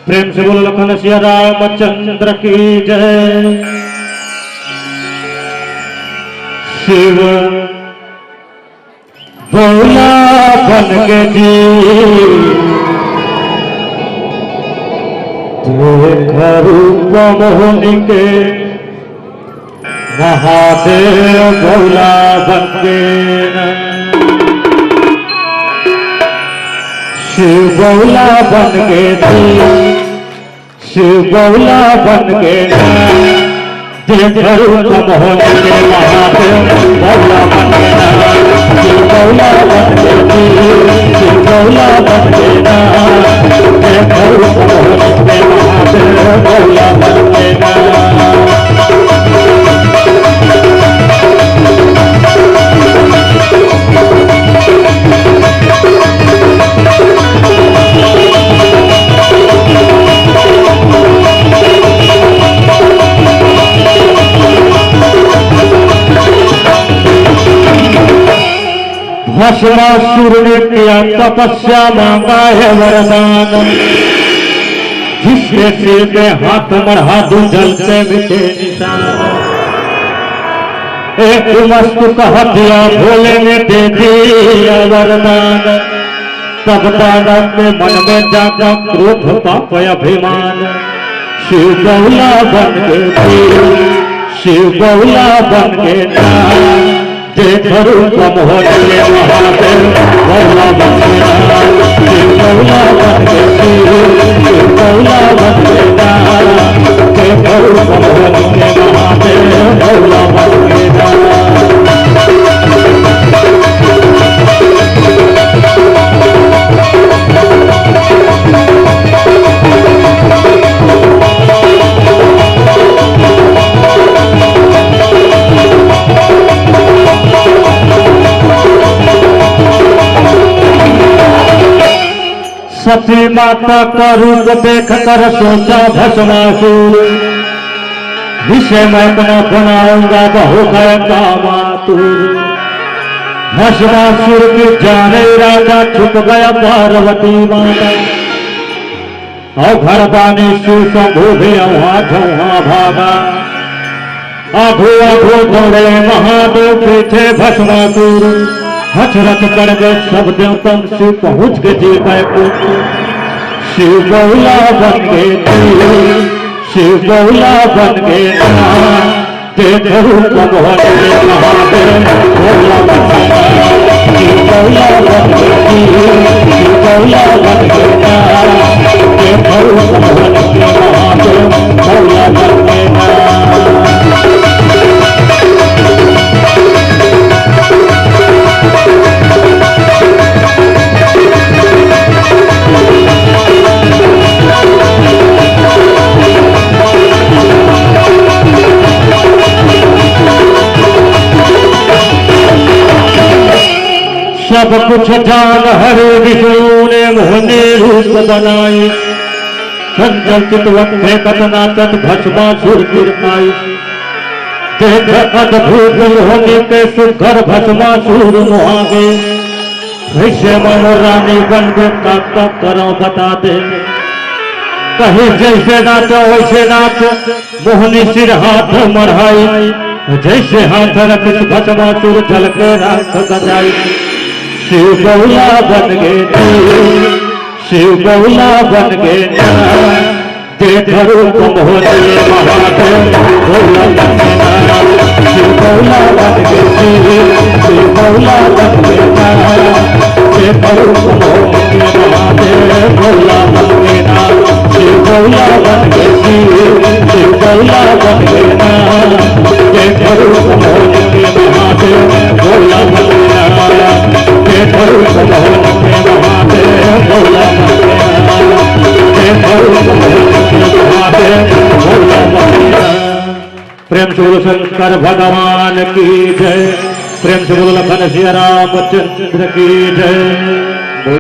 प्रेम से बोलो लखन सिया रामचंद्र की जय। शिव भोला बन के जी रूप मोहनी के महादेव भोला बन के शिव भोला बन के शिव भोला बन के रूप मोहनी के महादेव भोला बन के शिव भोला बन के शिव भोला बन के रूप मोहनी के महादेव भोला बन के भस्मासुर ने किया तपस्या मांगा है वरदान, जिसके सिर पे हाथ मढ़ा दूं जलते मिटे निशान। एक वस्तु कह दिया भोले ने दे दिया वरदान, तब दानव के मन में जागा क्रोध पाप अभिमान। शिव भोला बन के शिव भोला बन के रूप मोहनी के महादेव भोला बन के शिव भोला बन के शिव भोला बन के रूप मोहनी के महादेव भोला बन के सती माता का रूप देख कर सोचा भस्मासुर, जिसे मैं अपना बनाऊंगा बहु गया कामातुर। भस्मासुर की जाने राजा छुप गया पार्वती माता, और घर बानी शिव शंभु भी वहां भागा। आघो आघो दौड़े महादेव पीछे भस्मासुर, हचरत कर गए सब देवतन शिव पहुंच के जी गए पुत्र। शिव भोला बन के शिव भोला बन के रूप मोहनी के महादेव भोला बन के शिव भोला बन के शिव भोला बन के रूप मोहनी के महादेव भोला बन के सब कुछ जान हरे विष्णु ने मोहनी रूप बनाई, संजल चितवत कतनाचत भस्मासुर गिरनाई। देख अद्भुत मोहनी के सुघर भस्मासुर मुहागे, कैसे मनोरानी बन गए का करो बता दे। कहीं जैसे नाचो वैसे नाचो मोहनी सिर हाथ मढ़ाई, जैसे हाथ रख भस्मासुर जल के राख गजाई। शिव भोला बन के शिव भोला बन के रूप मोहनी के महादेव भोला बन के शिव भोला बन के शिव भोला बन के रूप मोहनी के महादेव भोला बन के शिव भोला बन के की भोला बन लेना जय करो कमोल के महादेव भोला बन लेना जय करो कमोल के महादेव भोला बन लेना जय करो कमोल के महादेव भोला बन लेना। प्रेम से बोलो शंकर भगवान की जय। प्रेम से बोलो लखन सिया रामचंद्र की जय।